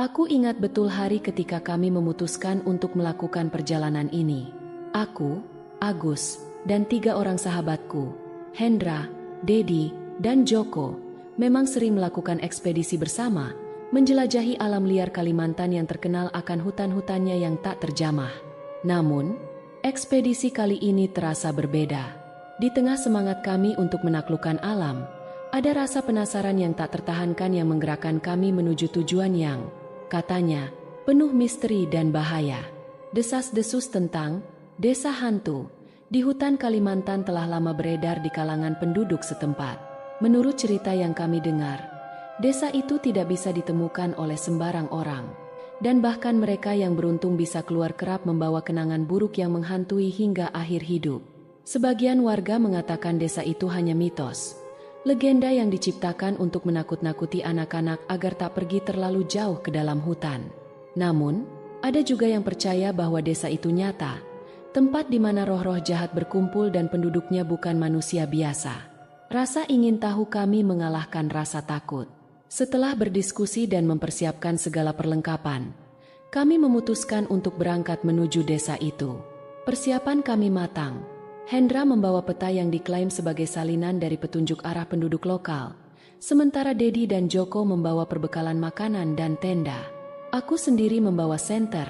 Aku ingat betul hari ketika kami memutuskan untuk melakukan perjalanan ini. Aku, Agus, dan 3 orang sahabatku, Hendra, Dedi, dan Joko, memang sering melakukan ekspedisi bersama, menjelajahi alam liar Kalimantan yang terkenal akan hutan-hutannya yang tak terjamah. Namun, ekspedisi kali ini terasa berbeda. Di tengah semangat kami untuk menaklukkan alam, ada rasa penasaran yang tak tertahankan yang menggerakkan kami menuju tujuan yang, katanya, penuh misteri dan bahaya. Desas-desus tentang desa hantu di hutan Kalimantan telah lama beredar di kalangan penduduk setempat. Menurut cerita yang kami dengar, desa itu tidak bisa ditemukan oleh sembarang orang, dan bahkan mereka yang beruntung bisa keluar kerap membawa kenangan buruk yang menghantui hingga akhir hidup. Sebagian warga mengatakan desa itu hanya mitos, legenda yang diciptakan untuk menakut-nakuti anak-anak agar tak pergi terlalu jauh ke dalam hutan. Namun, ada juga yang percaya bahwa desa itu nyata, tempat di mana roh-roh jahat berkumpul dan penduduknya bukan manusia biasa. Rasa ingin tahu kami mengalahkan rasa takut. Setelah berdiskusi dan mempersiapkan segala perlengkapan, kami memutuskan untuk berangkat menuju desa itu. Persiapan kami matang. Hendra membawa peta yang diklaim sebagai salinan dari petunjuk arah penduduk lokal, sementara Dedi dan Joko membawa perbekalan makanan dan tenda. Aku sendiri membawa senter,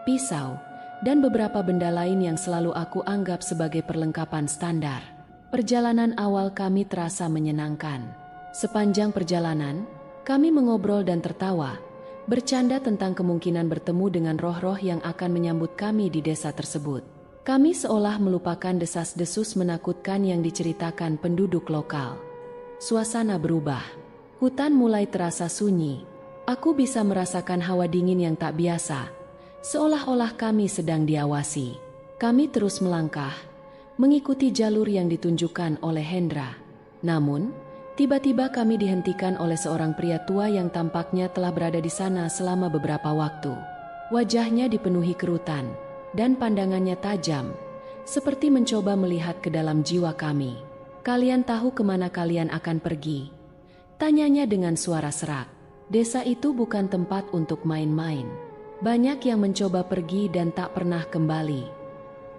pisau, dan beberapa benda lain yang selalu aku anggap sebagai perlengkapan standar. Perjalanan awal kami terasa menyenangkan. Sepanjang perjalanan, kami mengobrol dan tertawa, bercanda tentang kemungkinan bertemu dengan roh-roh yang akan menyambut kami di desa tersebut. Kami seolah melupakan desas-desus menakutkan yang diceritakan penduduk lokal. Suasana berubah. Hutan mulai terasa sunyi. Aku bisa merasakan hawa dingin yang tak biasa, seolah-olah kami sedang diawasi. Kami terus melangkah, mengikuti jalur yang ditunjukkan oleh Hendra. Namun, tiba-tiba kami dihentikan oleh seorang pria tua yang tampaknya telah berada di sana selama beberapa waktu. Wajahnya dipenuhi kerutan, dan pandangannya tajam, seperti mencoba melihat ke dalam jiwa kami. "Kalian tahu kemana kalian akan pergi?" tanyanya dengan suara serak. Desa itu bukan tempat untuk main-main. Banyak yang mencoba pergi dan tak pernah kembali.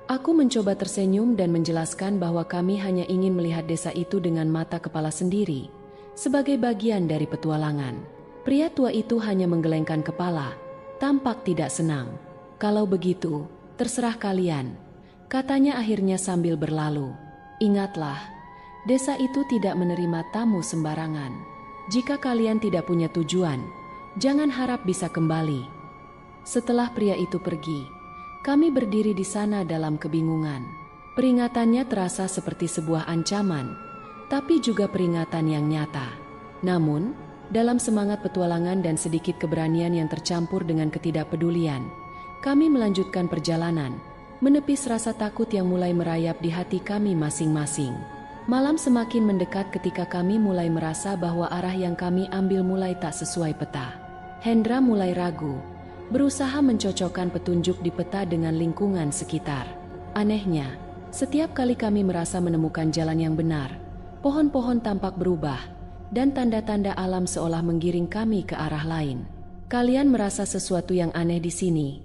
Aku mencoba tersenyum dan menjelaskan bahwa kami hanya ingin melihat desa itu dengan mata kepala sendiri, sebagai bagian dari petualangan. Pria tua itu hanya menggelengkan kepala, tampak tidak senang. "Kalau begitu, terserah kalian," katanya akhirnya sambil berlalu. "Ingatlah, desa itu tidak menerima tamu sembarangan. Jika kalian tidak punya tujuan, jangan harap bisa kembali." Setelah pria itu pergi, kami berdiri di sana dalam kebingungan. Peringatannya terasa seperti sebuah ancaman, tapi juga peringatan yang nyata. Namun, dalam semangat petualangan dan sedikit keberanian yang tercampur dengan ketidakpedulian, kami melanjutkan perjalanan, menepis rasa takut yang mulai merayap di hati kami masing-masing. Malam semakin mendekat ketika kami mulai merasa bahwa arah yang kami ambil mulai tak sesuai peta. Hendra mulai ragu, berusaha mencocokkan petunjuk di peta dengan lingkungan sekitar. Anehnya, setiap kali kami merasa menemukan jalan yang benar, pohon-pohon tampak berubah, dan tanda-tanda alam seolah menggiring kami ke arah lain. "Kalian merasa sesuatu yang aneh di sini?"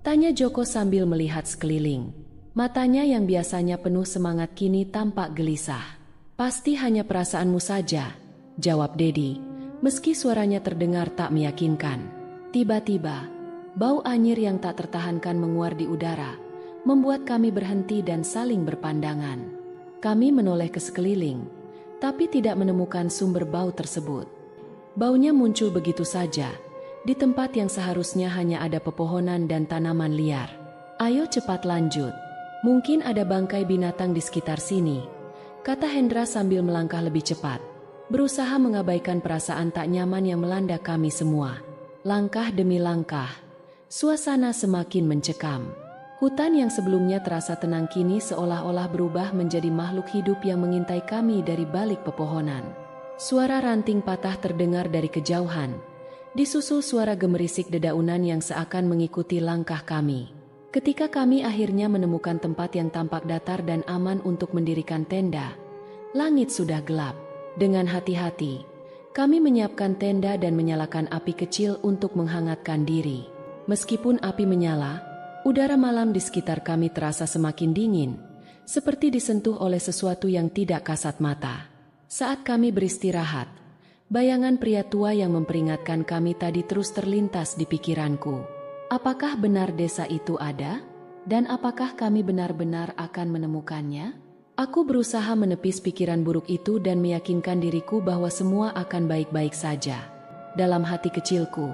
tanya Joko sambil melihat sekeliling. Matanya yang biasanya penuh semangat kini tampak gelisah. "Pasti hanya perasaanmu saja," jawab Dedi, meski suaranya terdengar tak meyakinkan. Tiba-tiba, bau anyir yang tak tertahankan menguar di udara, membuat kami berhenti dan saling berpandangan. Kami menoleh ke sekeliling, tapi tidak menemukan sumber bau tersebut. Baunya muncul begitu saja, di tempat yang seharusnya hanya ada pepohonan dan tanaman liar. "Ayo cepat lanjut. Mungkin ada bangkai binatang di sekitar sini," kata Hendra sambil melangkah lebih cepat, berusaha mengabaikan perasaan tak nyaman yang melanda kami semua. Langkah demi langkah, suasana semakin mencekam. Hutan yang sebelumnya terasa tenang kini seolah-olah berubah menjadi makhluk hidup yang mengintai kami dari balik pepohonan. Suara ranting patah terdengar dari kejauhan, disusul suara gemerisik dedaunan yang seakan mengikuti langkah kami. Ketika kami akhirnya menemukan tempat yang tampak datar dan aman untuk mendirikan tenda, langit sudah gelap. Dengan hati-hati, Kami menyiapkan tenda dan menyalakan api kecil untuk menghangatkan diri. Meskipun api menyala, udara malam di sekitar kami terasa semakin dingin, seperti disentuh oleh sesuatu yang tidak kasat mata. Saat kami beristirahat, bayangan pria tua yang memperingatkan kami tadi terus terlintas di pikiranku. Apakah benar desa itu ada? Dan apakah kami benar-benar akan menemukannya? Aku berusaha menepis pikiran buruk itu dan meyakinkan diriku bahwa semua akan baik-baik saja. Dalam hati kecilku,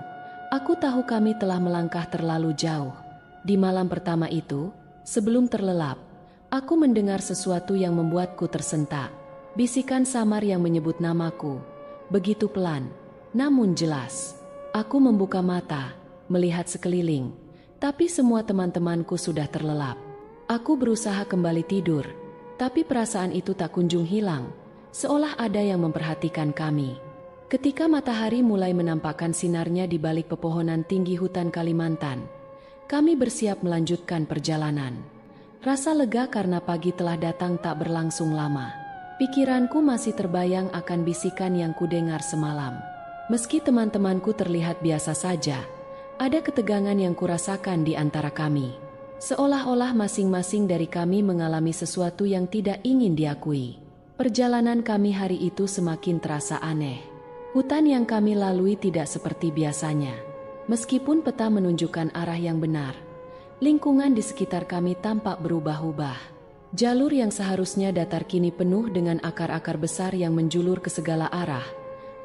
aku tahu kami telah melangkah terlalu jauh. Di malam pertama itu, sebelum terlelap, aku mendengar sesuatu yang membuatku tersentak. Bisikan samar yang menyebut namaku. Begitu pelan, namun jelas. Aku membuka mata, melihat sekeliling, tapi semua teman-temanku sudah terlelap. Aku berusaha kembali tidur, tapi perasaan itu tak kunjung hilang, seolah ada yang memperhatikan kami. Ketika matahari mulai menampakkan sinarnya di balik pepohonan tinggi hutan Kalimantan, kami bersiap melanjutkan perjalanan. Rasa lega karena pagi telah datang tak berlangsung lama. Pikiranku masih terbayang akan bisikan yang kudengar semalam. Meski teman-temanku terlihat biasa saja, ada ketegangan yang kurasakan di antara kami. Seolah-olah masing-masing dari kami mengalami sesuatu yang tidak ingin diakui. Perjalanan kami hari itu semakin terasa aneh. Hutan yang kami lalui tidak seperti biasanya. Meskipun peta menunjukkan arah yang benar, lingkungan di sekitar kami tampak berubah-ubah. Jalur yang seharusnya datar kini penuh dengan akar-akar besar yang menjulur ke segala arah,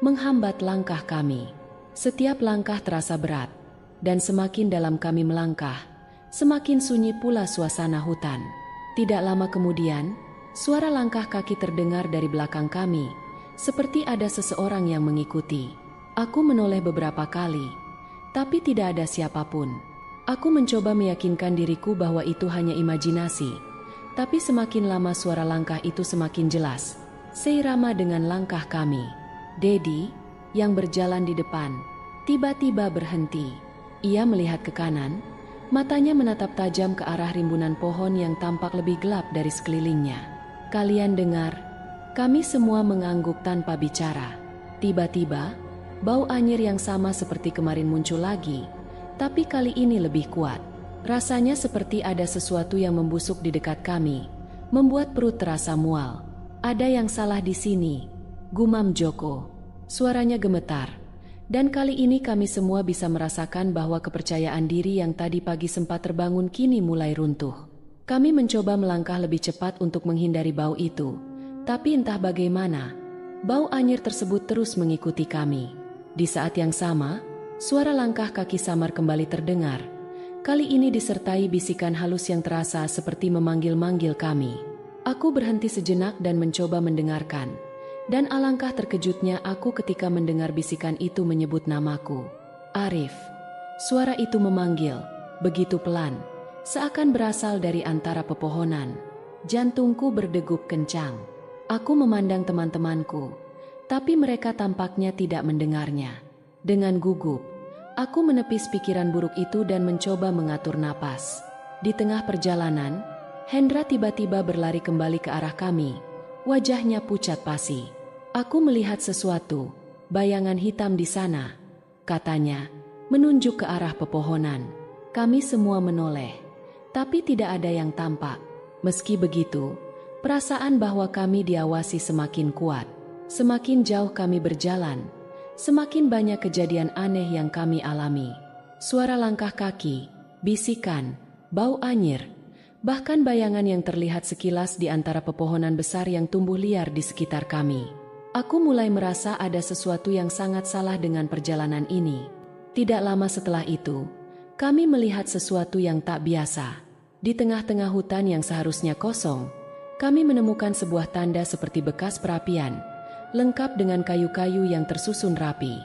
menghambat langkah kami. Setiap langkah terasa berat, dan semakin dalam kami melangkah, semakin sunyi pula suasana hutan. Tidak lama kemudian, suara langkah kaki terdengar dari belakang kami, seperti ada seseorang yang mengikuti. Aku menoleh beberapa kali, tapi tidak ada siapapun. Aku mencoba meyakinkan diriku bahwa itu hanya imajinasi, tapi semakin lama suara langkah itu semakin jelas, seirama dengan langkah kami. Dedi, yang berjalan di depan, tiba-tiba berhenti. Ia melihat ke kanan, matanya menatap tajam ke arah rimbunan pohon yang tampak lebih gelap dari sekelilingnya. Kalian dengar? Kami semua mengangguk tanpa bicara. Tiba-tiba, bau anyir yang sama seperti kemarin muncul lagi, tapi kali ini lebih kuat. Rasanya seperti ada sesuatu yang membusuk di dekat kami, membuat perut terasa mual. Ada yang salah di sini, gumam Joko. Suaranya gemetar. Dan kali ini kami semua bisa merasakan bahwa kepercayaan diri yang tadi pagi sempat terbangun kini mulai runtuh. Kami mencoba melangkah lebih cepat untuk menghindari bau itu, tapi entah bagaimana, bau anyir tersebut terus mengikuti kami. Di saat yang sama, suara langkah kaki samar kembali terdengar. Kali ini disertai bisikan halus yang terasa seperti memanggil-manggil kami. Aku berhenti sejenak dan mencoba mendengarkan. Dan alangkah terkejutnya aku ketika mendengar bisikan itu menyebut namaku. Arif. Suara itu memanggil, begitu pelan, seakan berasal dari antara pepohonan. Jantungku berdegup kencang. Aku memandang teman-temanku, tapi mereka tampaknya tidak mendengarnya. Dengan gugup, aku menepis pikiran buruk itu dan mencoba mengatur napas. Di tengah perjalanan, Hendra tiba-tiba berlari kembali ke arah kami. Wajahnya pucat pasi. Aku melihat sesuatu, bayangan hitam di sana, katanya, menunjuk ke arah pepohonan. Kami semua menoleh, tapi tidak ada yang tampak. Meski begitu, perasaan bahwa kami diawasi semakin kuat. Semakin jauh kami berjalan, semakin banyak kejadian aneh yang kami alami. Suara langkah kaki, bisikan, bau anyir, bahkan bayangan yang terlihat sekilas di antara pepohonan besar yang tumbuh liar di sekitar kami. Aku mulai merasa ada sesuatu yang sangat salah dengan perjalanan ini. Tidak lama setelah itu, kami melihat sesuatu yang tak biasa. Di tengah-tengah hutan yang seharusnya kosong, kami menemukan sebuah tanda seperti bekas perapian, lengkap dengan kayu-kayu yang tersusun rapi.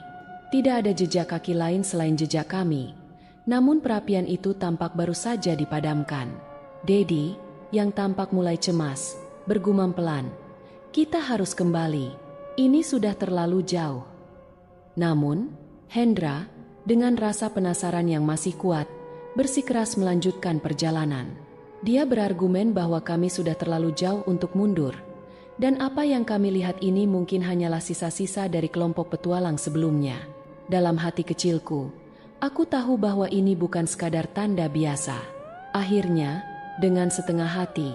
Tidak ada jejak kaki lain selain jejak kami, namun perapian itu tampak baru saja dipadamkan. Dedi, yang tampak mulai cemas, bergumam pelan, "Kita harus kembali, ini sudah terlalu jauh." Namun, Hendra, dengan rasa penasaran yang masih kuat, bersikeras melanjutkan perjalanan. Dia berargumen bahwa kami sudah terlalu jauh untuk mundur, Dan apa yang kami lihat ini mungkin hanyalah sisa-sisa dari kelompok petualang sebelumnya. Dalam hati kecilku, aku tahu bahwa ini bukan sekadar tanda biasa. Akhirnya, dengan setengah hati,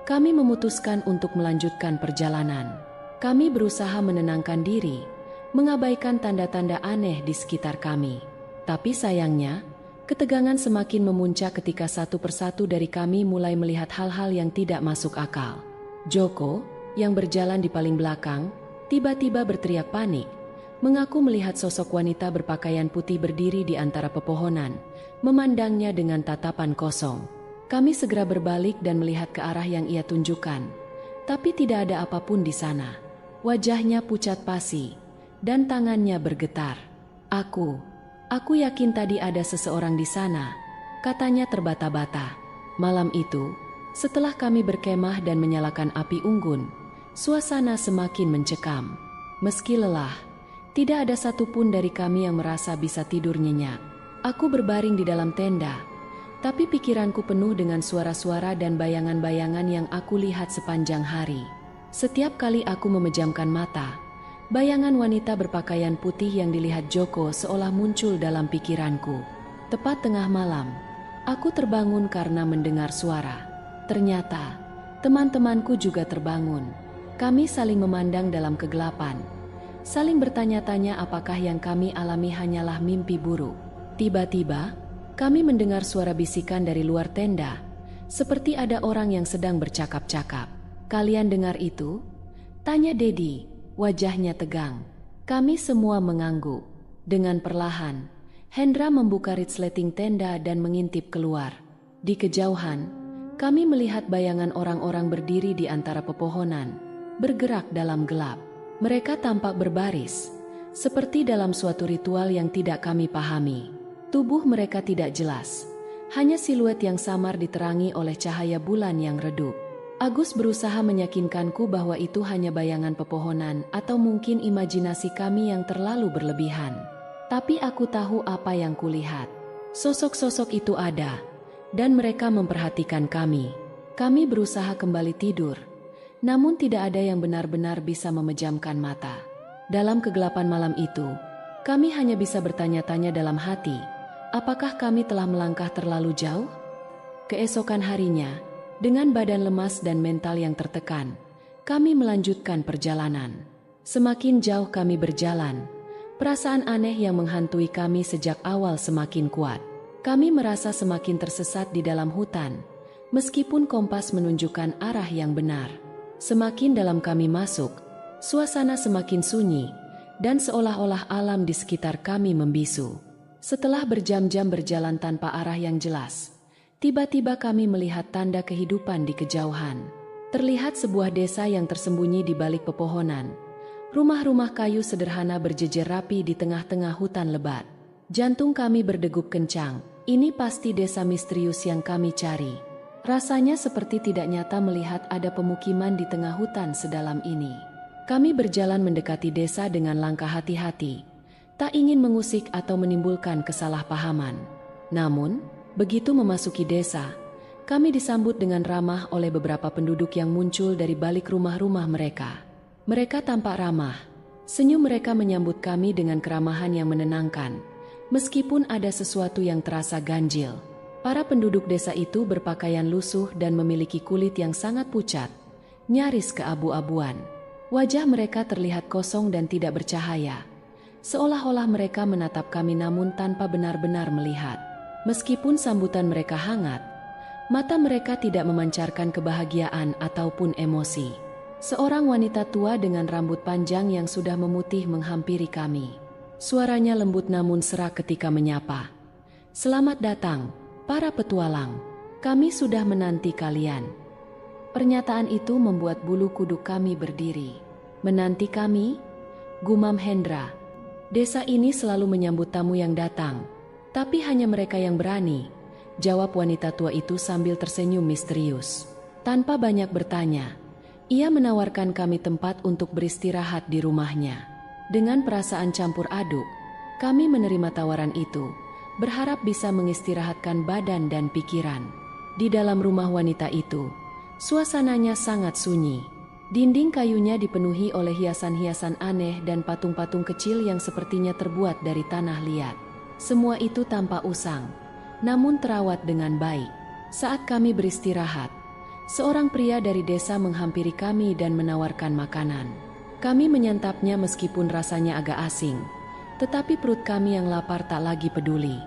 kami memutuskan untuk melanjutkan perjalanan. Kami berusaha menenangkan diri, mengabaikan tanda-tanda aneh di sekitar kami. Tapi sayangnya, ketegangan semakin memuncak ketika satu persatu dari kami mulai melihat hal-hal yang tidak masuk akal. Joko, yang berjalan di paling belakang, tiba-tiba berteriak panik, mengaku melihat sosok wanita berpakaian putih berdiri di antara pepohonan, memandangnya dengan tatapan kosong. Kami segera berbalik dan melihat ke arah yang ia tunjukkan, tapi tidak ada apapun di sana. Wajahnya pucat pasi, dan tangannya bergetar. Aku yakin tadi ada seseorang di sana, katanya terbata-bata. Malam itu, setelah kami berkemah dan menyalakan api unggun, suasana semakin mencekam. Meski lelah, tidak ada satupun dari kami yang merasa bisa tidur nyenyak. Aku berbaring di dalam tenda, tapi pikiranku penuh dengan suara-suara dan bayangan-bayangan yang aku lihat sepanjang hari. Setiap kali aku memejamkan mata, bayangan wanita berpakaian putih yang dilihat Joko seolah muncul dalam pikiranku. Tepat tengah malam, aku terbangun karena mendengar suara. Ternyata, teman-temanku juga terbangun. Kami saling memandang dalam kegelapan, saling bertanya-tanya apakah yang kami alami hanyalah mimpi buruk. Tiba-tiba, kami mendengar suara bisikan dari luar tenda, seperti ada orang yang sedang bercakap-cakap. "Kalian dengar itu?" tanya Dedi, wajahnya tegang. Kami semua mengangguk. Dengan perlahan, Hendra membuka resleting tenda dan mengintip keluar. Di kejauhan, kami melihat bayangan orang-orang berdiri di antara pepohonan, bergerak dalam gelap. Mereka tampak berbaris, seperti dalam suatu ritual yang tidak kami pahami. Tubuh mereka tidak jelas, hanya siluet yang samar diterangi oleh cahaya bulan yang redup. Agus berusaha meyakinkanku bahwa itu hanya bayangan pepohonan atau mungkin imajinasi kami yang terlalu berlebihan. Tapi aku tahu apa yang kulihat. Sosok-sosok itu ada, dan mereka memperhatikan kami. Kami berusaha kembali tidur, namun tidak ada yang benar-benar bisa memejamkan mata. Dalam kegelapan malam itu, kami hanya bisa bertanya-tanya dalam hati, apakah kami telah melangkah terlalu jauh? Keesokan harinya, dengan badan lemas dan mental yang tertekan, kami melanjutkan perjalanan. Semakin jauh kami berjalan, perasaan aneh yang menghantui kami sejak awal semakin kuat. Kami merasa semakin tersesat di dalam hutan, meskipun kompas menunjukkan arah yang benar. Semakin dalam kami masuk, suasana semakin sunyi, dan seolah-olah alam di sekitar kami membisu. Setelah berjam-jam berjalan tanpa arah yang jelas, tiba-tiba kami melihat tanda kehidupan di kejauhan. Terlihat sebuah desa yang tersembunyi di balik pepohonan. Rumah-rumah kayu sederhana berjejer rapi di tengah-tengah hutan lebat. Jantung kami berdegup kencang. Ini pasti desa misterius yang kami cari. Rasanya seperti tidak nyata melihat ada pemukiman di tengah hutan sedalam ini. Kami berjalan mendekati desa dengan langkah hati-hati, tak ingin mengusik atau menimbulkan kesalahpahaman. Namun, begitu memasuki desa, kami disambut dengan ramah oleh beberapa penduduk yang muncul dari balik rumah-rumah mereka. Mereka tampak ramah. Senyum mereka menyambut kami dengan keramahan yang menenangkan, meskipun ada sesuatu yang terasa ganjil. Para penduduk desa itu berpakaian lusuh dan memiliki kulit yang sangat pucat, nyaris keabu-abuan. Wajah mereka terlihat kosong dan tidak bercahaya, seolah-olah mereka menatap kami namun tanpa benar-benar melihat. Meskipun sambutan mereka hangat, mata mereka tidak memancarkan kebahagiaan ataupun emosi. Seorang wanita tua dengan rambut panjang yang sudah memutih menghampiri kami. Suaranya lembut namun serak ketika menyapa. "Selamat datang, para petualang, kami sudah menanti kalian." Pernyataan itu membuat bulu kuduk kami berdiri. "Menanti kami?" gumam Hendra. "Desa ini selalu menyambut tamu yang datang, tapi hanya mereka yang berani," jawab wanita tua itu sambil tersenyum misterius. Tanpa banyak bertanya, ia menawarkan kami tempat untuk beristirahat di rumahnya. Dengan perasaan campur aduk, kami menerima tawaran itu, berharap bisa mengistirahatkan badan dan pikiran. Di dalam rumah wanita itu, suasananya sangat sunyi. Dinding kayunya dipenuhi oleh hiasan-hiasan aneh dan patung-patung kecil yang sepertinya terbuat dari tanah liat. Semua itu tampak usang, namun terawat dengan baik. Saat kami beristirahat, seorang pria dari desa menghampiri kami dan menawarkan makanan. Kami menyantapnya meskipun rasanya agak asing, tetapi perut kami yang lapar tak lagi peduli.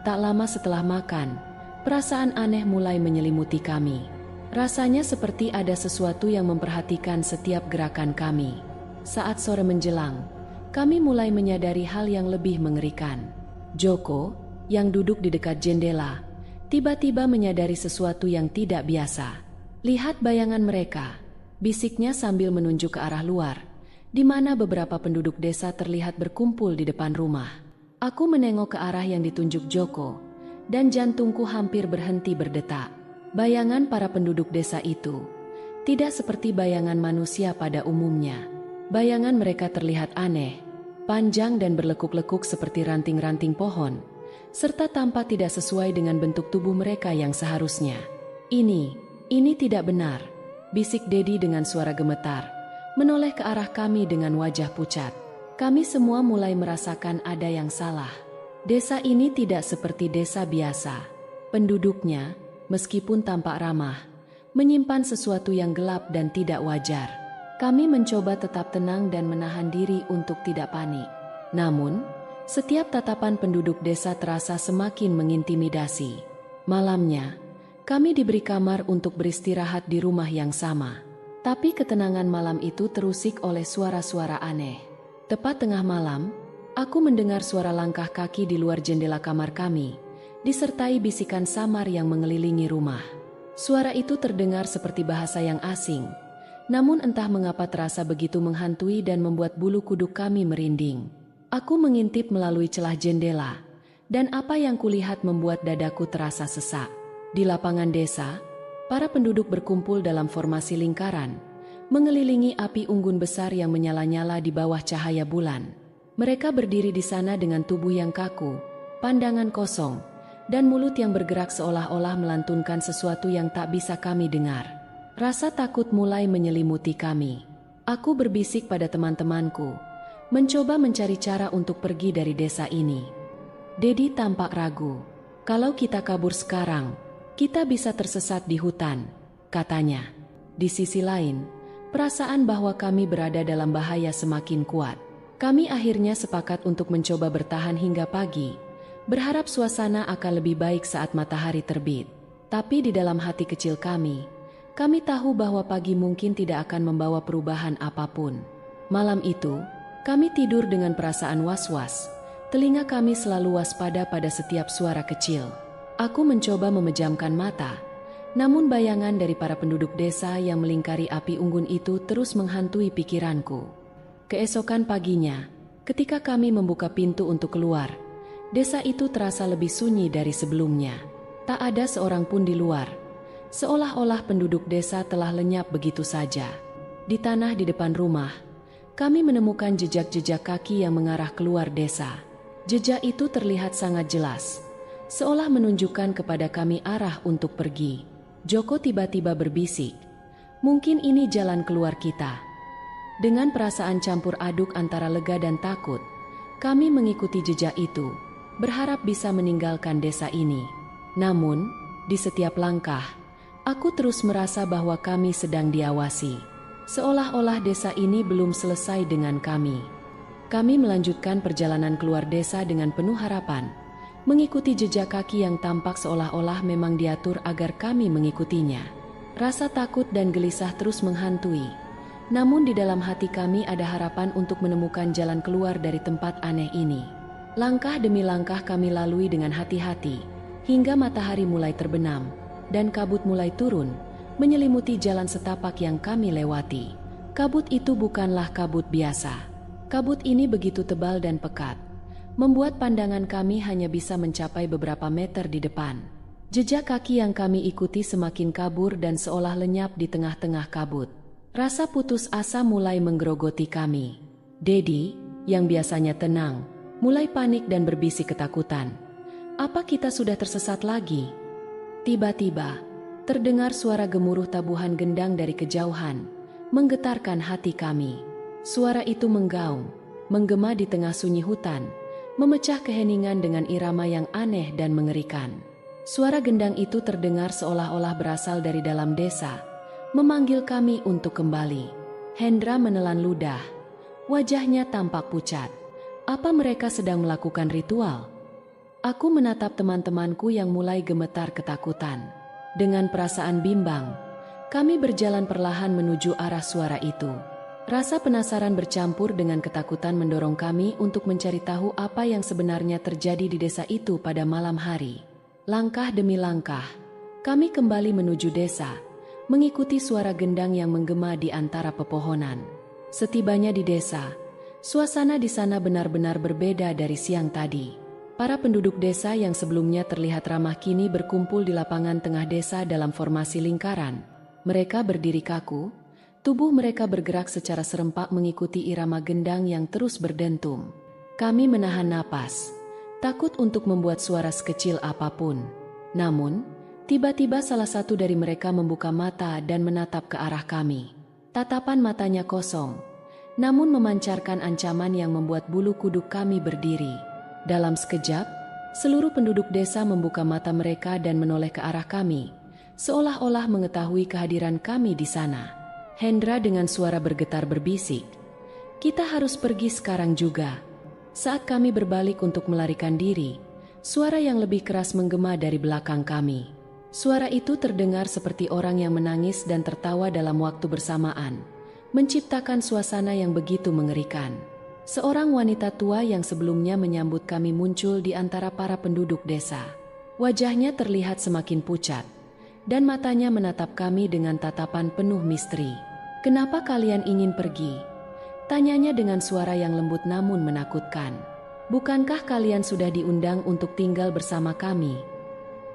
Tak lama setelah makan, perasaan aneh mulai menyelimuti kami. Rasanya seperti ada sesuatu yang memperhatikan setiap gerakan kami. Saat sore menjelang, kami mulai menyadari hal yang lebih mengerikan. Joko, yang duduk di dekat jendela, tiba-tiba menyadari sesuatu yang tidak biasa. "Lihat bayangan mereka," bisiknya sambil menunjuk ke arah luar, di mana beberapa penduduk desa terlihat berkumpul di depan rumah. Aku menengok ke arah yang ditunjuk Joko, dan jantungku hampir berhenti berdetak. Bayangan para penduduk desa itu tidak seperti bayangan manusia pada umumnya. Bayangan mereka terlihat aneh, panjang dan berlekuk-lekuk seperti ranting-ranting pohon, serta tampak tidak sesuai dengan bentuk tubuh mereka yang seharusnya. Ini tidak benar," bisik Dedi dengan suara gemetar, menoleh ke arah kami dengan wajah pucat. Kami semua mulai merasakan ada yang salah. Desa ini tidak seperti desa biasa. Penduduknya, meskipun tampak ramah, menyimpan sesuatu yang gelap dan tidak wajar. Kami mencoba tetap tenang dan menahan diri untuk tidak panik. Namun, setiap tatapan penduduk desa terasa semakin mengintimidasi. Malamnya, kami diberi kamar untuk beristirahat di rumah yang sama. Tapi ketenangan malam itu terusik oleh suara-suara aneh. Tepat tengah malam, aku mendengar suara langkah kaki di luar jendela kamar kami, disertai bisikan samar yang mengelilingi rumah. Suara itu terdengar seperti bahasa yang asing, namun entah mengapa terasa begitu menghantui dan membuat bulu kuduk kami merinding. Aku mengintip melalui celah jendela, dan apa yang kulihat membuat dadaku terasa sesak. Di lapangan desa, para penduduk berkumpul dalam formasi lingkaran, mengelilingi api unggun besar yang menyala-nyala di bawah cahaya bulan. Mereka berdiri di sana dengan tubuh yang kaku, pandangan kosong, dan mulut yang bergerak seolah-olah melantunkan sesuatu yang tak bisa kami dengar. Rasa takut mulai menyelimuti kami. Aku berbisik pada teman-temanku, mencoba mencari cara untuk pergi dari desa ini. Dedi tampak ragu. "Kalau kita kabur sekarang, kita bisa tersesat di hutan," katanya. Di sisi lain, perasaan bahwa kami berada dalam bahaya semakin kuat. Kami akhirnya sepakat untuk mencoba bertahan hingga pagi, berharap suasana akan lebih baik saat matahari terbit. Tapi di dalam hati kecil kami tahu bahwa pagi mungkin tidak akan membawa perubahan apapun. Malam itu, kami tidur dengan perasaan was-was. Telinga kami selalu waspada pada setiap suara kecil. Aku mencoba memejamkan mata, namun bayangan dari para penduduk desa yang melingkari api unggun itu terus menghantui pikiranku. Keesokan paginya, ketika kami membuka pintu untuk keluar, desa itu terasa lebih sunyi dari sebelumnya. Tak ada seorang pun di luar, seolah-olah penduduk desa telah lenyap begitu saja. Di tanah di depan rumah, kami menemukan jejak-jejak kaki yang mengarah keluar desa. Jejak itu terlihat sangat jelas, seolah menunjukkan kepada kami arah untuk pergi. Joko tiba-tiba berbisik, "Mungkin ini jalan keluar kita." Dengan perasaan campur aduk antara lega dan takut, kami mengikuti jejak itu, berharap bisa meninggalkan desa ini. Namun, di setiap langkah, aku terus merasa bahwa kami sedang diawasi. Seolah-olah desa ini belum selesai dengan kami. Kami melanjutkan perjalanan keluar desa dengan penuh harapan, mengikuti jejak kaki yang tampak seolah-olah memang diatur agar kami mengikutinya. Rasa takut dan gelisah terus menghantui. Namun di dalam hati kami ada harapan untuk menemukan jalan keluar dari tempat aneh ini. Langkah demi langkah kami lalui dengan hati-hati, hingga matahari mulai terbenam, dan kabut mulai turun, menyelimuti jalan setapak yang kami lewati. Kabut itu bukanlah kabut biasa. Kabut ini begitu tebal dan pekat, membuat pandangan kami hanya bisa mencapai beberapa meter di depan. Jejak kaki yang kami ikuti semakin kabur dan seolah lenyap di tengah-tengah kabut. Rasa putus asa mulai menggerogoti kami. Dedi, yang biasanya tenang, mulai panik dan berbisik ketakutan. "Apa kita sudah tersesat lagi?" Tiba-tiba, terdengar suara gemuruh tabuhan gendang dari kejauhan, menggetarkan hati kami. Suara itu menggaung, menggema di tengah sunyi hutan, memecah keheningan dengan irama yang aneh dan mengerikan. Suara gendang itu terdengar seolah-olah berasal dari dalam desa, memanggil kami untuk kembali. Hendra menelan ludah. Wajahnya tampak pucat. Apa mereka sedang melakukan ritual? Aku menatap teman-temanku yang mulai gemetar ketakutan. Dengan perasaan bimbang, kami berjalan perlahan menuju arah suara itu. Rasa penasaran bercampur dengan ketakutan mendorong kami untuk mencari tahu apa yang sebenarnya terjadi di desa itu pada malam hari. Langkah demi langkah, kami kembali menuju desa, mengikuti suara gendang yang menggema di antara pepohonan. Setibanya di desa, suasana di sana benar-benar berbeda dari siang tadi. Para penduduk desa yang sebelumnya terlihat ramah kini berkumpul di lapangan tengah desa dalam formasi lingkaran. Mereka berdiri kaku, tubuh mereka bergerak secara serempak mengikuti irama gendang yang terus berdentum. Kami menahan napas, takut untuk membuat suara sekecil apapun. Namun, tiba-tiba salah satu dari mereka membuka mata dan menatap ke arah kami. Tatapan matanya kosong, namun memancarkan ancaman yang membuat bulu kuduk kami berdiri. Dalam sekejap, seluruh penduduk desa membuka mata mereka dan menoleh ke arah kami, seolah-olah mengetahui kehadiran kami di sana. Hendra dengan suara bergetar berbisik, "Kita harus pergi sekarang juga." Saat kami berbalik untuk melarikan diri, suara yang lebih keras menggema dari belakang kami. Suara itu terdengar seperti orang yang menangis dan tertawa dalam waktu bersamaan, menciptakan suasana yang begitu mengerikan. Seorang wanita tua yang sebelumnya menyambut kami muncul di antara para penduduk desa. Wajahnya terlihat semakin pucat, dan matanya menatap kami dengan tatapan penuh misteri. "Kenapa kalian ingin pergi?" tanyanya dengan suara yang lembut namun menakutkan. "Bukankah kalian sudah diundang untuk tinggal bersama kami?"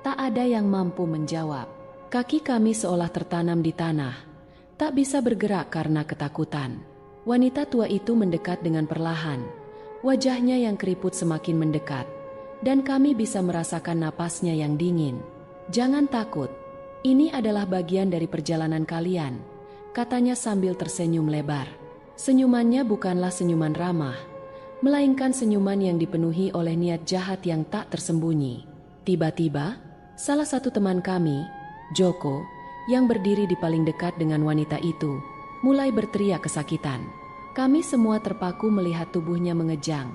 Tak ada yang mampu menjawab. Kaki kami seolah tertanam di tanah, tak bisa bergerak karena ketakutan. Wanita tua itu mendekat dengan perlahan. Wajahnya yang keriput semakin mendekat, dan kami bisa merasakan napasnya yang dingin. "Jangan takut, ini adalah bagian dari perjalanan kalian," katanya sambil tersenyum lebar. Senyumannya bukanlah senyuman ramah, melainkan senyuman yang dipenuhi oleh niat jahat yang tak tersembunyi. Tiba-tiba, salah satu teman kami, Joko, yang berdiri di paling dekat dengan wanita itu, mulai berteriak kesakitan. Kami semua terpaku melihat tubuhnya mengejang,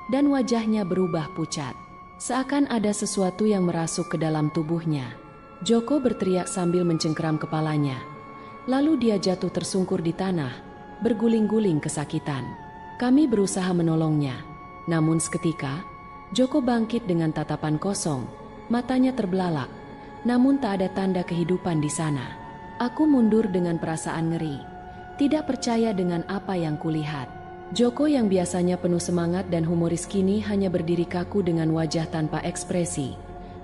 dan wajahnya berubah pucat, seakan ada sesuatu yang merasuk ke dalam tubuhnya. Joko berteriak sambil mencengkeram kepalanya. Lalu dia jatuh tersungkur di tanah, berguling-guling kesakitan. Kami berusaha menolongnya, namun seketika, Joko bangkit dengan tatapan kosong, matanya terbelalak, namun tak ada tanda kehidupan di sana. Aku mundur dengan perasaan ngeri, tidak percaya dengan apa yang kulihat. Joko yang biasanya penuh semangat dan humoris kini hanya berdiri kaku dengan wajah tanpa ekspresi,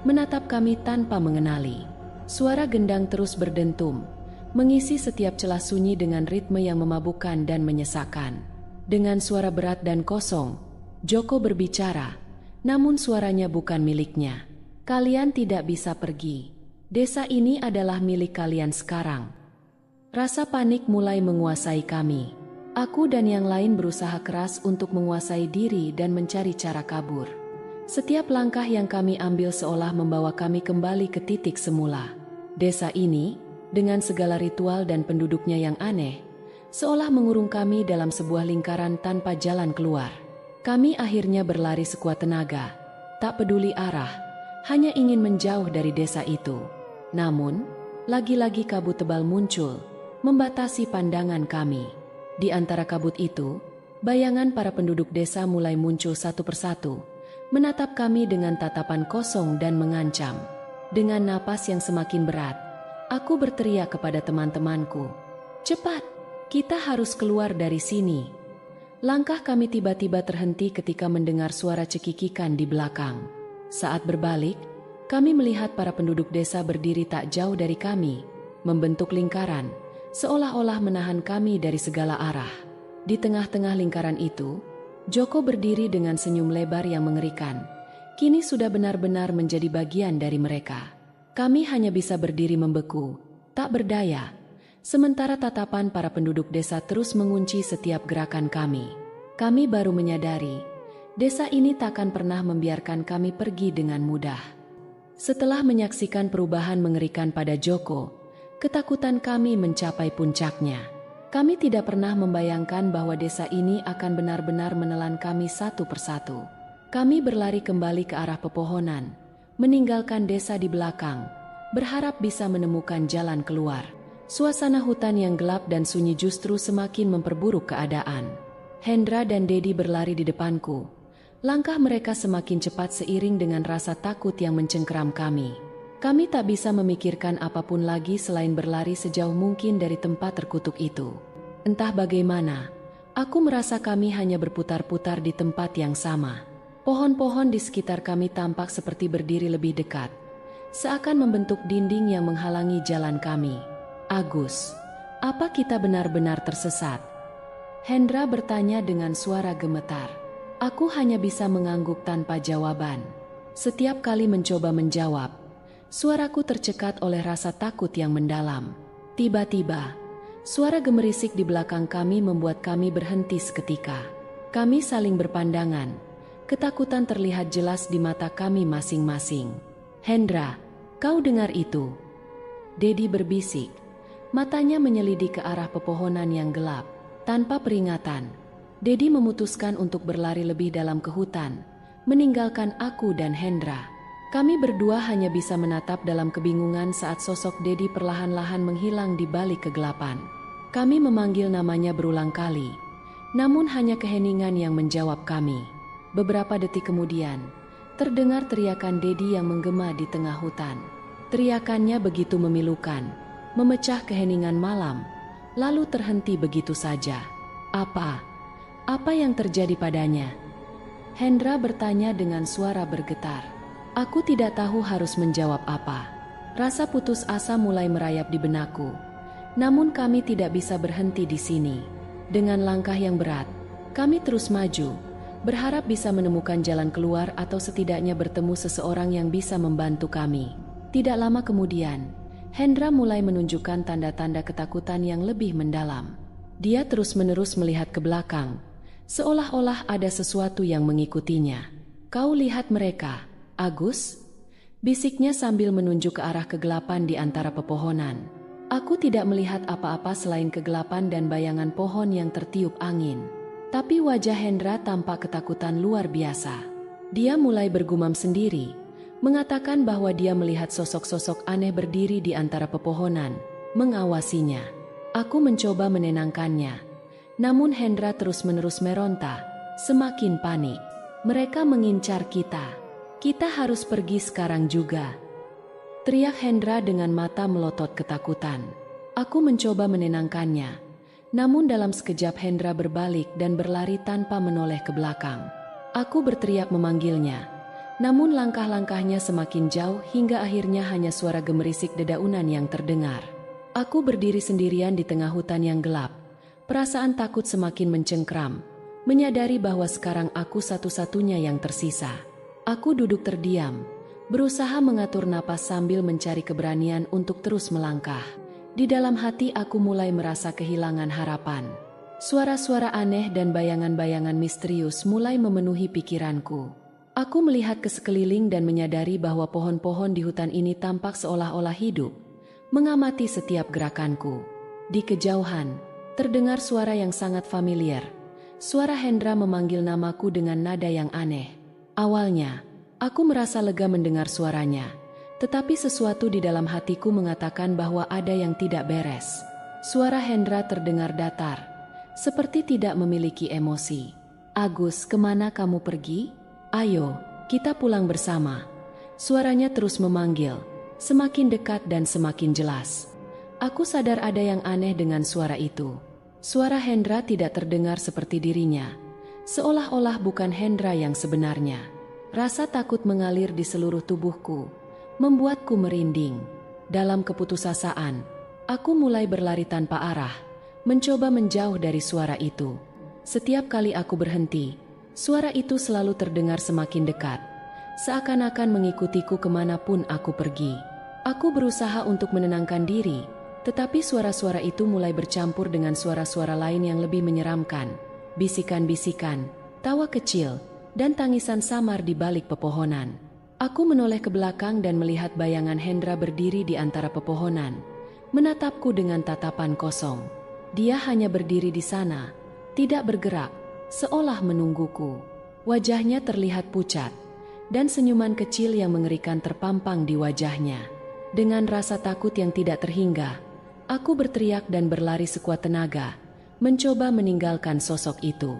menatap kami tanpa mengenali. Suara gendang terus berdentum, mengisi setiap celah sunyi dengan ritme yang memabukkan dan menyesakkan. Dengan suara berat dan kosong, Joko berbicara, namun suaranya bukan miliknya. "Kalian tidak bisa pergi. Desa ini adalah milik kalian sekarang." Rasa panik mulai menguasai kami. Aku dan yang lain berusaha keras untuk menguasai diri dan mencari cara kabur. Setiap langkah yang kami ambil seolah membawa kami kembali ke titik semula. Desa ini, dengan segala ritual dan penduduknya yang aneh, seolah mengurung kami dalam sebuah lingkaran tanpa jalan keluar. Kami akhirnya berlari sekuat tenaga, tak peduli arah, hanya ingin menjauh dari desa itu. Namun, lagi-lagi kabut tebal muncul, membatasi pandangan kami. Di antara kabut itu, bayangan para penduduk desa mulai muncul satu persatu, menatap kami dengan tatapan kosong dan mengancam. Dengan napas yang semakin berat, aku berteriak kepada teman-temanku, "Cepat, kita harus keluar dari sini." Langkah kami tiba-tiba terhenti ketika mendengar suara cekikikan di belakang. Saat berbalik, kami melihat para penduduk desa berdiri tak jauh dari kami, membentuk lingkaran, seolah-olah menahan kami dari segala arah. Di tengah-tengah lingkaran itu, Joko berdiri dengan senyum lebar yang mengerikan. Kini sudah benar-benar menjadi bagian dari mereka. Kami hanya bisa berdiri membeku, tak berdaya, sementara tatapan para penduduk desa terus mengunci setiap gerakan kami. Kami baru menyadari, desa ini takkan pernah membiarkan kami pergi dengan mudah. Setelah menyaksikan perubahan mengerikan pada Joko, ketakutan kami mencapai puncaknya. Kami tidak pernah membayangkan bahwa desa ini akan benar-benar menelan kami satu persatu. Kami berlari kembali ke arah pepohonan, meninggalkan desa di belakang, berharap bisa menemukan jalan keluar. Suasana hutan yang gelap dan sunyi justru semakin memperburuk keadaan. Hendra dan Dedi berlari di depanku. Langkah mereka semakin cepat seiring dengan rasa takut yang mencengkeram kami. Kami tak bisa memikirkan apapun lagi selain berlari sejauh mungkin dari tempat terkutuk itu. Entah bagaimana, aku merasa kami hanya berputar-putar di tempat yang sama. Pohon-pohon di sekitar kami tampak seperti berdiri lebih dekat, seakan membentuk dinding yang menghalangi jalan kami. Agus, apa kita benar-benar tersesat? Hendra bertanya dengan suara gemetar. Aku hanya bisa mengangguk tanpa jawaban. Setiap kali mencoba menjawab, suaraku tercekat oleh rasa takut yang mendalam. Tiba-tiba, suara gemerisik di belakang kami membuat kami berhenti seketika. Kami saling berpandangan. Ketakutan terlihat jelas di mata kami masing-masing. Hendra, kau dengar itu? Dedi berbisik. Matanya menyelidik ke arah pepohonan yang gelap. Tanpa peringatan, Dedi memutuskan untuk berlari lebih dalam ke hutan, meninggalkan aku dan Hendra. Kami berdua hanya bisa menatap dalam kebingungan saat sosok Dedi perlahan-lahan menghilang di balik kegelapan. Kami memanggil namanya berulang kali, namun hanya keheningan yang menjawab kami. Beberapa detik kemudian, terdengar teriakan Dedi yang menggema di tengah hutan. Teriakannya begitu memilukan, memecah keheningan malam, lalu terhenti begitu saja. Apa yang terjadi padanya? Hendra bertanya dengan suara bergetar. Aku tidak tahu harus menjawab apa. Rasa putus asa mulai merayap di benakku. Namun kami tidak bisa berhenti di sini. Dengan langkah yang berat, kami terus maju, berharap bisa menemukan jalan keluar atau setidaknya bertemu seseorang yang bisa membantu kami. Tidak lama kemudian, Hendra mulai menunjukkan tanda-tanda ketakutan yang lebih mendalam. Dia terus-menerus melihat ke belakang, seolah-olah ada sesuatu yang mengikutinya. Kau lihat mereka, Agus? Bisiknya sambil menunjuk ke arah kegelapan di antara pepohonan. Aku tidak melihat apa-apa selain kegelapan dan bayangan pohon yang tertiup angin. Tapi wajah Hendra tampak ketakutan luar biasa. Dia mulai bergumam sendiri, mengatakan bahwa dia melihat sosok-sosok aneh berdiri di antara pepohonan, mengawasinya. Aku mencoba menenangkannya, namun Hendra terus-menerus meronta, semakin panik. Mereka mengincar kita. Kita harus pergi sekarang juga. Teriak Hendra dengan mata melotot ketakutan. Aku mencoba menenangkannya, namun dalam sekejap Hendra berbalik dan berlari tanpa menoleh ke belakang. Aku berteriak memanggilnya, namun langkah-langkahnya semakin jauh hingga akhirnya hanya suara gemerisik dedaunan yang terdengar. Aku berdiri sendirian di tengah hutan yang gelap. Perasaan takut semakin mencengkram, menyadari bahwa sekarang aku satu-satunya yang tersisa. Aku duduk terdiam, berusaha mengatur napas sambil mencari keberanian untuk terus melangkah. Di dalam hati aku mulai merasa kehilangan harapan. Suara-suara aneh dan bayangan-bayangan misterius mulai memenuhi pikiranku. Aku melihat ke sekeliling dan menyadari bahwa pohon-pohon di hutan ini tampak seolah-olah hidup, mengamati setiap gerakanku. Di kejauhan, terdengar suara yang sangat familiar. Suara Hendra memanggil namaku dengan nada yang aneh. Awalnya, aku merasa lega mendengar suaranya, tetapi sesuatu di dalam hatiku mengatakan bahwa ada yang tidak beres. Suara Hendra terdengar datar, seperti tidak memiliki emosi. Agus, kemana kamu pergi? Ayo, kita pulang bersama. Suaranya terus memanggil, semakin dekat dan semakin jelas. Aku sadar ada yang aneh dengan suara itu. Suara Hendra tidak terdengar seperti dirinya, seolah-olah bukan Hendra yang sebenarnya. Rasa takut mengalir di seluruh tubuhku, membuatku merinding. Dalam keputusasaan, aku mulai berlari tanpa arah, mencoba menjauh dari suara itu. Setiap kali aku berhenti, suara itu selalu terdengar semakin dekat, seakan-akan mengikutiku kemanapun aku pergi. Aku berusaha untuk menenangkan diri, Tetapi suara-suara itu mulai bercampur dengan suara-suara lain yang lebih menyeramkan, bisikan-bisikan, tawa kecil, dan tangisan samar di balik pepohonan. Aku menoleh ke belakang dan melihat bayangan Hendra berdiri di antara pepohonan, menatapku dengan tatapan kosong. Dia hanya berdiri di sana, tidak bergerak, seolah menungguku. Wajahnya terlihat pucat, dan senyuman kecil yang mengerikan terpampang di wajahnya. Dengan rasa takut yang tidak terhingga, aku berteriak dan berlari sekuat tenaga, mencoba meninggalkan sosok itu.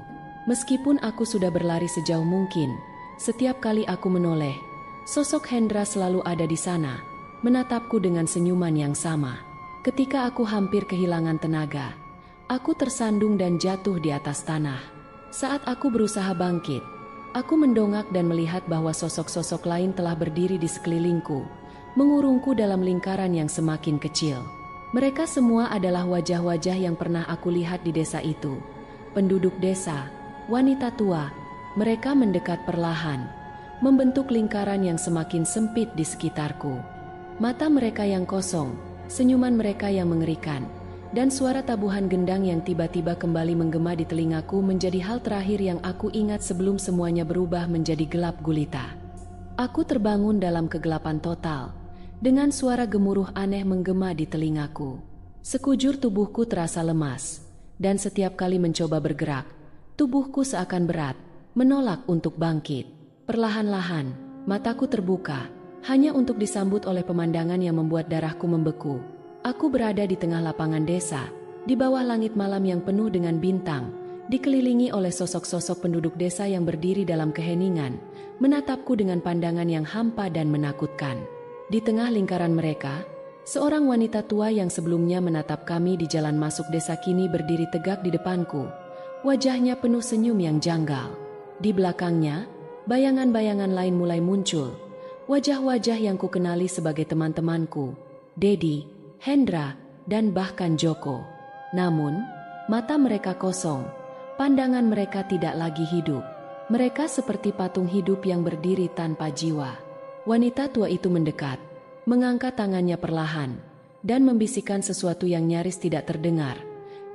Meskipun aku sudah berlari sejauh mungkin, setiap kali aku menoleh, sosok Hendra selalu ada di sana, menatapku dengan senyuman yang sama. Ketika aku hampir kehilangan tenaga, aku tersandung dan jatuh di atas tanah. Saat aku berusaha bangkit, aku mendongak dan melihat bahwa sosok-sosok lain telah berdiri di sekelilingku, mengurungku dalam lingkaran yang semakin kecil. Mereka semua adalah wajah-wajah yang pernah aku lihat di desa itu. Penduduk desa, wanita tua, mereka mendekat perlahan, membentuk lingkaran yang semakin sempit di sekitarku. Mata mereka yang kosong, senyuman mereka yang mengerikan, dan suara tabuhan gendang yang tiba-tiba kembali menggema di telingaku menjadi hal terakhir yang aku ingat sebelum semuanya berubah menjadi gelap gulita. Aku terbangun dalam kegelapan total, dengan suara gemuruh aneh menggema di telingaku. Sekujur tubuhku terasa lemas, dan setiap kali mencoba bergerak, tubuhku seakan berat, menolak untuk bangkit. Perlahan-lahan, mataku terbuka, hanya untuk disambut oleh pemandangan yang membuat darahku membeku. Aku berada di tengah lapangan desa, di bawah langit malam yang penuh dengan bintang, dikelilingi oleh sosok-sosok penduduk desa yang berdiri dalam keheningan, menatapku dengan pandangan yang hampa dan menakutkan. Di tengah lingkaran mereka, seorang wanita tua yang sebelumnya menatap kami di jalan masuk desa kini berdiri tegak di depanku. Wajahnya penuh senyum yang janggal. Di belakangnya, bayangan-bayangan lain mulai muncul, wajah-wajah yang kukenali sebagai teman-temanku, Dedi, Hendra, dan bahkan Joko. Namun, mata mereka kosong, pandangan mereka tidak lagi hidup. Mereka seperti patung hidup yang berdiri tanpa jiwa. Wanita tua itu mendekat, mengangkat tangannya perlahan, dan membisikkan sesuatu yang nyaris tidak terdengar,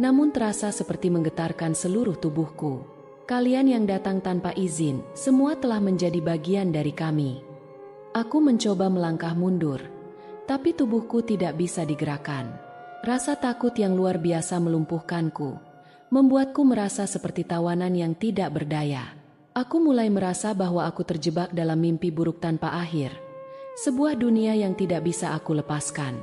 namun terasa seperti menggetarkan seluruh tubuhku. Kalian yang datang tanpa izin, semua telah menjadi bagian dari kami. Aku mencoba melangkah mundur, tapi tubuhku tidak bisa digerakkan. Rasa takut yang luar biasa melumpuhkanku, membuatku merasa seperti tawanan yang tidak berdaya. Aku mulai merasa bahwa aku terjebak dalam mimpi buruk tanpa akhir, sebuah dunia yang tidak bisa aku lepaskan.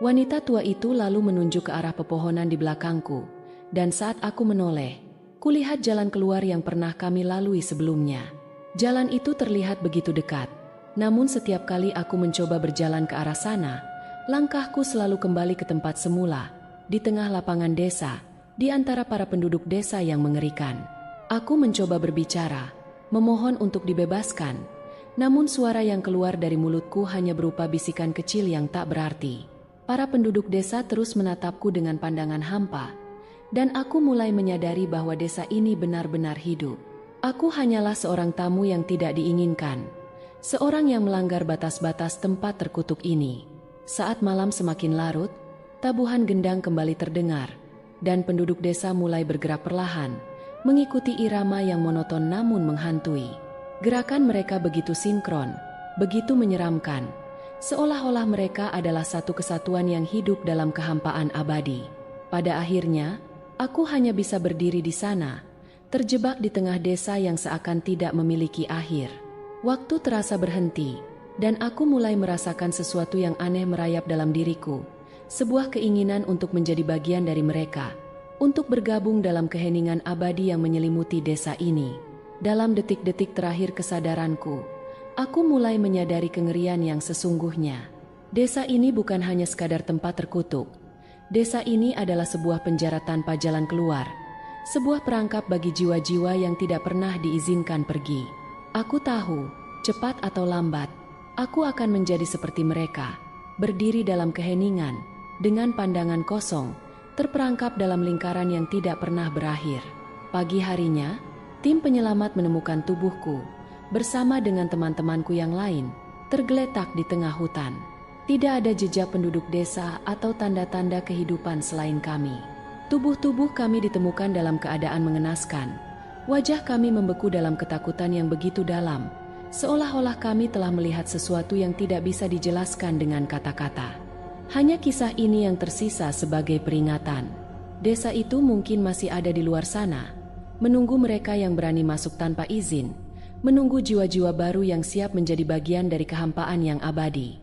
Wanita tua itu lalu menunjuk ke arah pepohonan di belakangku, dan saat aku menoleh, kulihat jalan keluar yang pernah kami lalui sebelumnya. Jalan itu terlihat begitu dekat, namun setiap kali aku mencoba berjalan ke arah sana, langkahku selalu kembali ke tempat semula, di tengah lapangan desa, di antara para penduduk desa yang mengerikan. Aku mencoba berbicara, memohon untuk dibebaskan, namun suara yang keluar dari mulutku hanya berupa bisikan kecil yang tak berarti. Para penduduk desa terus menatapku dengan pandangan hampa, dan aku mulai menyadari bahwa desa ini benar-benar hidup. Aku hanyalah seorang tamu yang tidak diinginkan, seorang yang melanggar batas-batas tempat terkutuk ini. Saat malam semakin larut, tabuhan gendang kembali terdengar, dan penduduk desa mulai bergerak perlahan, mengikuti irama yang monoton namun menghantui. Gerakan mereka begitu sinkron, begitu menyeramkan, seolah-olah mereka adalah satu kesatuan yang hidup dalam kehampaan abadi. Pada akhirnya, aku hanya bisa berdiri di sana, terjebak di tengah desa yang seakan tidak memiliki akhir. Waktu terasa berhenti, dan aku mulai merasakan sesuatu yang aneh merayap dalam diriku, sebuah keinginan untuk menjadi bagian dari mereka, untuk bergabung dalam keheningan abadi yang menyelimuti desa ini. Dalam detik-detik terakhir kesadaranku, aku mulai menyadari kengerian yang sesungguhnya. Desa ini bukan hanya sekadar tempat terkutuk. Desa ini adalah sebuah penjara tanpa jalan keluar, sebuah perangkap bagi jiwa-jiwa yang tidak pernah diizinkan pergi. Aku tahu, cepat atau lambat, aku akan menjadi seperti mereka, berdiri dalam keheningan, dengan pandangan kosong, terperangkap dalam lingkaran yang tidak pernah berakhir. Pagi harinya, tim penyelamat menemukan tubuhku, bersama dengan teman-temanku yang lain, tergeletak di tengah hutan. Tidak ada jejak penduduk desa atau tanda-tanda kehidupan selain kami. Tubuh-tubuh kami ditemukan dalam keadaan mengenaskan. Wajah kami membeku dalam ketakutan yang begitu dalam, seolah-olah kami telah melihat sesuatu yang tidak bisa dijelaskan dengan kata-kata. Hanya kisah ini yang tersisa sebagai peringatan. Desa itu mungkin masih ada di luar sana, menunggu mereka yang berani masuk tanpa izin, menunggu jiwa-jiwa baru yang siap menjadi bagian dari kehampaan yang abadi.